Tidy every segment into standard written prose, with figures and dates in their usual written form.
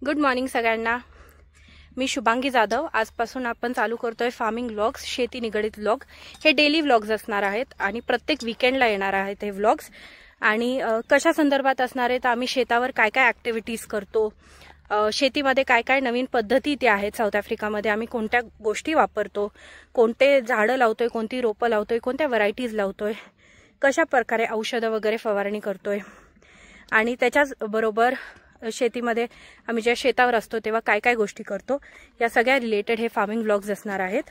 Good morning सगळ्यांना। मी शुभांगी जाधव। आजपासून आपण चालू करतोय फार्मिंग व्लॉग्स, शेती निगडित व्लॉग। हे डेली व्लॉग्स असणार आहेत आणि प्रत्येक वीकेंडला येणार आहेत हे व्लॉग्स। आणि कशा संदर्भात असणार आहेत, आम्ही शेतावर काय काय ॲक्टिव्हिटीज करतो, शेतीमध्ये काय काय नवीन पद्धती त्या आहेत, साऊथ आफ्रिकामध्ये आम्ही कोणत्या गोष्टी वापरतो, कोणते झाडं लावतोय, कोणती रोपं लावतोय, कोणत्या व्हरायटीज लावतोय, कशा प्रकारे औषधं वगैरे फवारणी करतोय, आणि त्याच्याच बरोबर शेतीमध्ये आम्ही ज्या शेतावर असतो तेव्हा काय काय गोष्टी करतो, या सगळ्या रिलेटेड हे फार्मिंग व्लॉग्स असणार आहेत।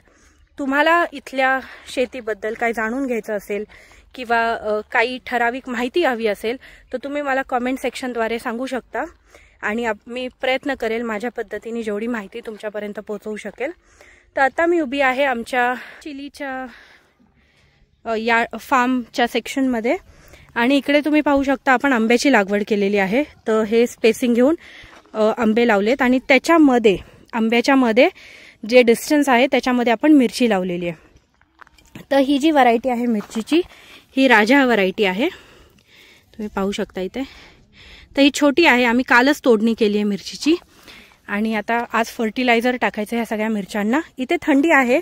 तुम्हाला इथल्या शेतीबद्दल काय जाणून घ्यायचं असेल किंवा काही ठराविक माहिती हवी असेल तर तुम्ही मला कमेंट सेक्शनद्वारे सांगू शकता आणि मी प्रयत्न करेल माझ्या पद्धतीने जेवढी माहिती तुमच्यापर्यंत पोहोचवू शकेल। तर आता मी उभी आहे आमच्या चिलीच्या या फार्मच्या सेक्शनमध्ये आणि इकडे तुम्ही पाहू शकता आपण आंब्याची लागवड केलेली आहे। तर हे स्पेसिंग घेऊन आंबे लावलेत आणि त्याच्यामध्ये आंब्याच्या मध्ये जे डिस्टन्स आहे त्याच्यामध्ये आपण मिरची लावलेली आहे। तर ही जी व्हरायटी आहे मिरचीची, ही राजा व्हरायटी आहे, तुम्ही पाहू शकता इथे। तर ही छोटी आहे, आम्ही कालच तोडणी केली आहे मिरचीची आणि आता आज फर्टिलायझर टाकायचं ह्या सगळ्या मिरच्यांना। इथे थंडी आहे,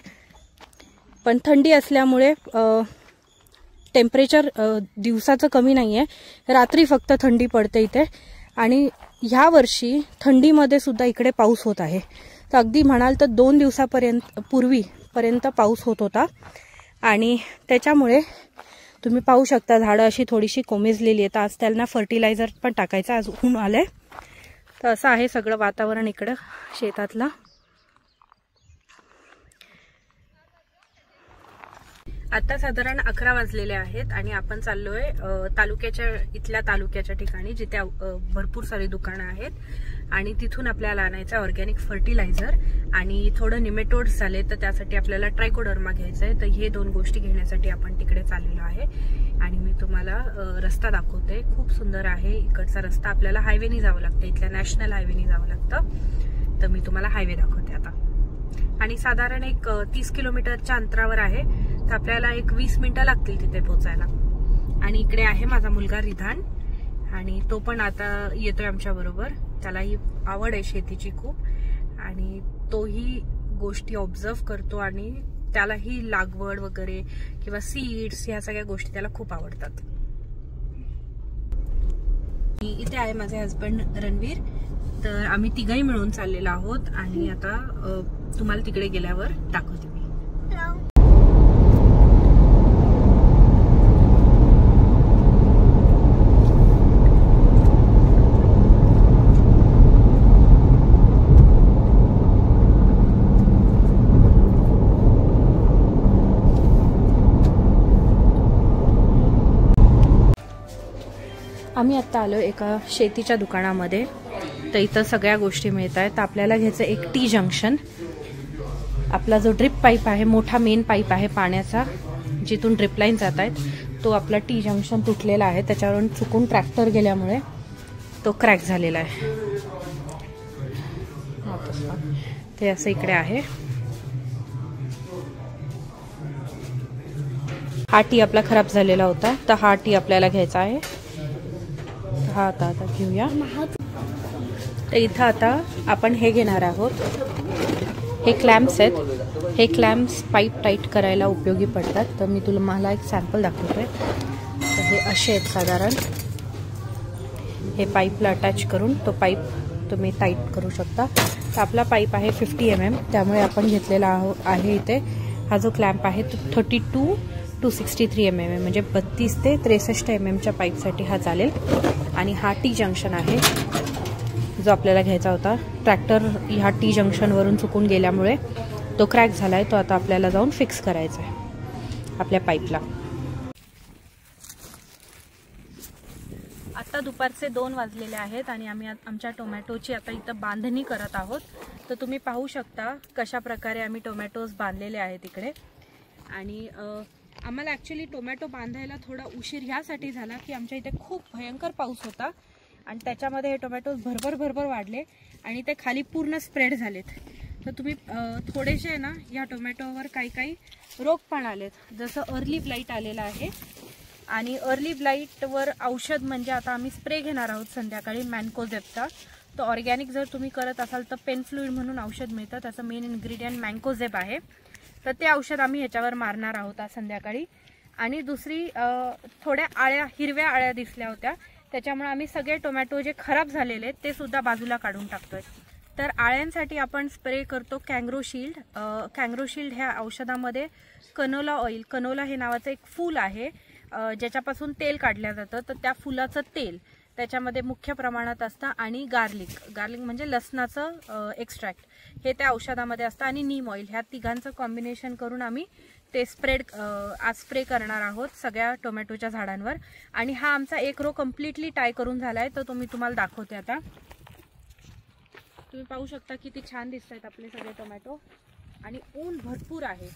पण थंडी असल्यामुळे टेम्परेचर दिवसाचं कमी नाही आहे, रात्री फक्त थंडी पडते इथे। आणि ह्या वर्षी थंडीमध्ये सुद्धा इकडे पाऊस होत आहे। तर अगदी म्हणाल तर 2 दिवसापूर्वीपर्यंत पाऊस होत होता आणि त्याच्यामुळे तुम्ही पाहू शकता झाडं अशी थोडीशी कोमेजलेली आहेत। आज त्यांना फर्टिलायझर पण टाकायचं, आज ऊन आलंय। तर असं आहे सगळं वातावरण इकडं शेतातलं। आता साधारण 11 वाजलेले आहेत आणि आपण चाललोय इथल्या तालुक्याच्या ठिकाणी जिथे भरपूर सारी दुकानं आहेत आणि तिथून आपल्याला आणायचं ऑर्गॅनिक फर्टिलायझर आणि थोडं निमेटोड्स झाले तर त्यासाठी आपल्याला ट्रायकोडर्मा घ्यायचं आहे। तर हे 2 गोष्टी घेण्यासाठी आपण तिकडे चाललेलो आहे आणि मी तुम्हाला रस्ता दाखवते, खूप सुंदर आहे इकडचा रस्ता। आपल्याला हायवेनी जावं लागतं, इथल्या नॅशनल हायवेनी जावं लागतं। तर मी तुम्हाला हायवे दाखवते आता। आणि साधारण एक 30 किलोमीटरच्या अंतरावर आहे, तर आपल्याला एक 20 मिनिटं लागतील तिथे पोहोचायला। आणि इकडे आहे माझा मुलगा रिधान आणि तो पण आता येतोय आमच्या बरोबर। त्यालाही आवड आहे शेतीची खूप आणि तोही गोष्टी ऑब्झर्व करतो आणि त्यालाही लागवड वगैरे किंवा सीड्स ह्या सगळ्या गोष्टी त्याला खूप आवडतात। इथे आहे माझे हसबंड रणवीर, तर आम्ही तिघही मिळून चाललेलो आहोत आणि आता तुम्हाला तिकडे गेल्यावर दाखवते मी। आम्ही आता आलो एका शेतीच्या दुकानामध्ये, तर इथं सगळ्या गोष्टी मिळत आहेत। आपल्याला घ्यायचं एक टी जंक्शन। आपला जो ड्रिप पाईप आहे, मोठा मेन पाईप आहे पाण्याचा जिथून ड्रिप लाईन जात आहेत, तो आपला टी जंक्शन तुटलेला आहे, त्याच्यावरून चुकून ट्रॅक्टर गेल्यामुळे तो क्रॅक झालेला आहे। ते असं इकडे आहे। हा टी आपला खराब झालेला होता, तर हा टी आपल्याला घ्यायचा आहे। हा आता घेऊया। तर इथं आता आपण हे घेणार आहोत, हे क्लॅम्प्स आहेत। हे क्लॅम्प्स पाईप टाईट करायला उपयोगी पडतात। तर मी मला एक सॅम्पल दाखवतोय। तर हे असे आहेत साधारण, हे पाईपला अटॅच करून तो पाईप तुम्ही टाईट करू शकता। तर आपला पाईप आहे 50 mm, त्यामुळे आपण घेतलेला आहे इथे हा जो क्लॅम्प आहे तो 32 to 63 mm म्हणजे 32 ते 63 mm पाईपसाठी हा चालेल। आणि हा टी जंक्शन आहे जो आपल्याला घ्यायचा होता। ट्रॅक्टर ह्या टी जंक्शनवरून चुकून गेल्यामुळे तो क्रॅक झालाय, तो आता आपल्याला जाऊन फिक्स करायचा आहे आपल्या पाईपला। आता दुपारचे 2 वाजलेले आहेत आणि आम्ही आमच्या टोमॅटोची आता इथं बांधणी करत आहोत। तर तुम्ही पाहू शकता कशा प्रकारे आम्ही टोमॅटोज बांधलेले आहेत इकडे। आणि आम्हाला ॲक्च्युली टोमॅटो बांधायला थोडा उशीर ह्यासाठी झाला की आमच्या इथे खूप भयंकर पाऊस होता आणि त्याच्यामध्ये हे टोमॅटोज भरभर वाढले आणि ते खाली पूर्ण स्प्रेड झालेत। तर तुम्ही थोडेसे ना या टोमॅटोवर काही रोग पण आलेत, जसं अर्ली ब्लाइट आलेला आहे आणि अर्ली ब्लाइटवर औषध म्हणजे आता आम्ही स्प्रे घेणार आहोत संध्याकाळी मॅनकोजेबचा। तर ऑर्गॅनिक जर तुम्ही करत असाल तर पेन फ्लुइड म्हणून औषध मिळतं, त्याचं मेन इन्ग्रेडियंट मँकोझेब आहे, तर ते औषध आम्ही ह्याच्यावर मारणार आहोत आज संध्याकाळी. आणि दुसरी थोड्या आळ्या, हिरव्या आळ्या दिसल्या होत्या, त्याच्यामुळे आम्ही सगळे टोमॅटो जे खराब झालेले आहेत ते सुद्धा बाजूला काढून टाकतोय. तर आळ्यांसाठी आपण स्प्रे करतो कँग्रोशील्ड. कँग्रोशील्ड ह्या औषधामध्ये कनोला ऑइल, कनोला हे नावाचं एक फूल आहे ज्याच्यापासून तेल काढलं जातं, तर त्या तेल त्याच्यामध्ये मुख्य प्रमाणात असतं. आणि गार्लिक म्हणजे लसणाचं एक्स्ट्रॅक्ट हे त्या औषधामध्ये असतं, आणि नीम ऑइल, ह्या तिघांचं कॉम्बिनेशन करून आम्ही ते आज स्प्रे करणार आहोत सगळ्या टोमॅटोच्या झाडांवर. आणि हा आमचा एक रो कम्प्लिटली टाय करून झालाय, तर तो मी तुम्हाला दाखवते आता. तुम्ही पाहू शकता किती छान दिसत आहेत आपले सगळे टोमॅटो, आणि ऊन भरपूर आहे.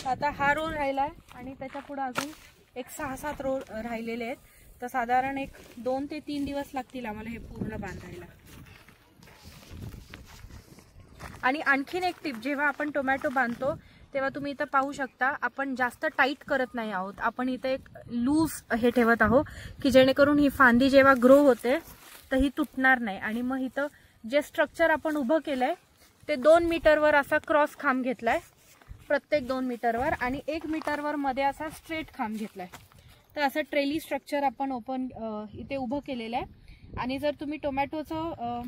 आता हा रो राहिलाय आणि त्याच्या पुढे अजून एक 6-7 रो राहिलेले आहेत, तर साधारण एक 2 ते 3 दिवस लागतील आम्हाला हे पूर्ण बांधायला. आणि आणखीन एक टिप, जेव्हा आपण टोमॅटो बांधतो तेव्हा तुम्ही इथं पाहू शकता आपण जास्त टाईट करत नाही आहोत, आपण इथे एक लूज हे ठेवत आहोत की जेणेकरून ही फांदी जेव्हा ग्रो होते तर ही तुटणार नाही. आणि मग इथं जे स्ट्रक्चर आपण उभं केलंय ते 2 मीटरवर असा क्रॉस खांब घेतलाय, प्रत्येक 2 मीटरवर, आणि 1 मीटरवर मध्ये असा स्ट्रेट खांब घेतलाय. तर असं ट्रेली स्ट्रक्चर आपण इथे उभं केलेलं आहे. आणि जर तुम्ही टोमॅटोचं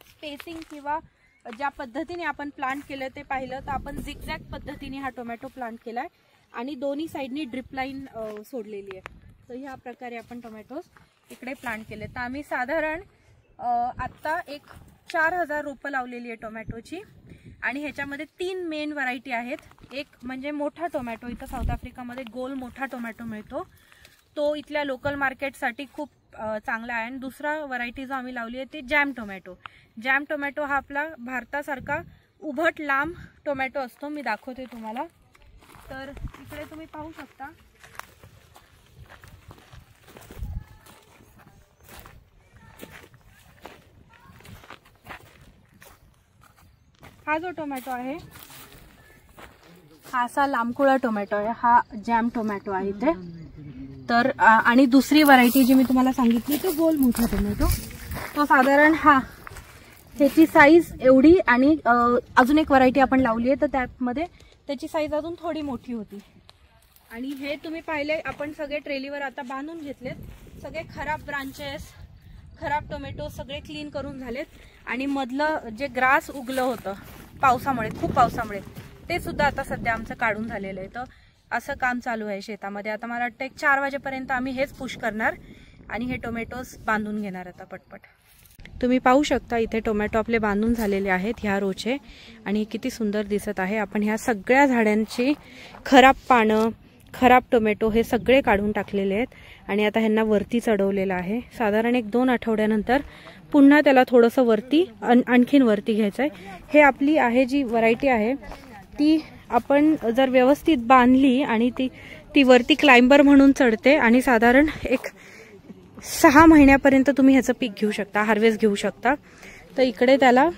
स्पेसिंग किंवा ज्या पद्धतीने आपण प्लांट केलं ते पाहिलं तर आपण झिगझॅग पद्धतीने हा टोमॅटो प्लांट केलाय आणि दोन्ही साईडनी ड्रिप लाईन सोडलेली आहे. तर ह्या प्रकारे आपण टोमॅटोज इकडे प्लांट केले. तर आम्ही साधारण आत्ता एक 4000 रोपं लावलेली आहे टोमॅटोची. आणि ह्याच्यामध्ये 3 मेन व्हरायटी आहेत. एक म्हणजे मोठा टोमॅटो, इथं साऊथ आफ्रिकामध्ये गोल मोठा टोमॅटो मिळतो, तो इथल्या लोकल मार्केटसाठी खूप चांगला आहे. आणि दुसरा व्हरायटी जो आम्ही लावली आहे ते जॅम टोमॅटो. जॅम टोमॅटो हा आपला भारतासारखा उभट लांब टोमॅटो असतो, मी दाखवते तुम्हाला. तर इकडे तुम्ही पाहू शकता हा जो टोमॅटो आहे हा असा लांबकुळा टोमॅटो आहे, हा जॅम टोमॅटो आहे इथे. तर आणि दुसरी व्हरायटी जी मी तुम्हाला सांगितली तो गोल मोठा टोमॅटो, तो साधारण ह्याची साईज एवढी. आणि अजून एक व्हरायटी आपण लावली आहे तर त्यामध्ये त्याची साईज अजून थोडी मोठी होती. आणि हे तुम्ही पाहिले आपण सगळे ट्रेलीवर आता बांधून घेतलेत. सगळे खराब ब्रांचेस, खराब टोमॅटो सगळे क्लीन करून झालेत. आणि मधलं जे ग्रास उगलं होतं पावसामुळे, खूप पावसामुळे, ते सुद्धा आता सध्या आमचं काढून झालेलं आहे. तर असं काम चालू आहे शेतामध्ये. आता मला वाटतं 4 वाजेपर्यंत आम्ही हेच पुश करणार आणि हे टोमॅटोज बांधून घेणार आता पटपट. तुम्ही पाहू शकता इथे टोमॅटो आपले बांधून झालेले आहेत ह्या रोचे, आणि किती सुंदर दिसत आहे. आपण ह्या सगळ्या झाडांची खराब पानं, खराब टोमॅटो हे सगळे काढून टाकलेले आहेत आणि आता ह्यांना वरती चढवलेलं आहे. साधारण एक 2 आठवड्यानंतर पुन्हा त्याला थोडंसं वरती आणखीन वरती घ्यायचं आहे. हे आपली आहे जी व्हरायटी आहे ती आपण जर व्यवस्थित बांधली आणि ती वरती क्लाइंबर म्हणून चढते आणि साधारण एक 6 महिन्यापर्यंत तुम्ही ह्याचं पीक घेऊ शकता, हार्वेस्ट घेऊ शकता. तर इकडे त्याला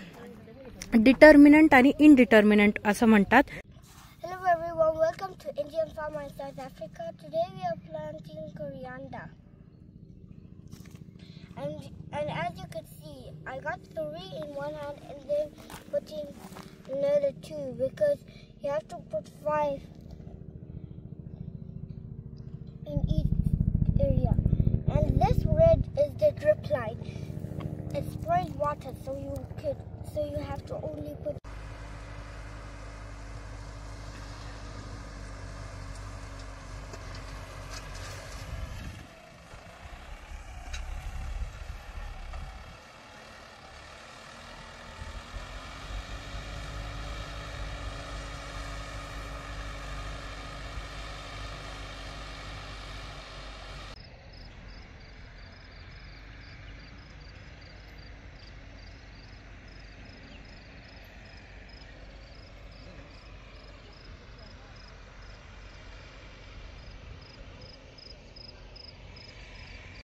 डिटर्मिनंट आणि इनडिटर्मिनंट असं म्हणतात. Hello everyone, welcome to Indian Farmer in South Africa. Today we are planting coriander. And as you can see, I got 3 in one hand and then put in another 2 because you have to put 5 in each area. And this red is the drip line. It sprays water, so you have to only put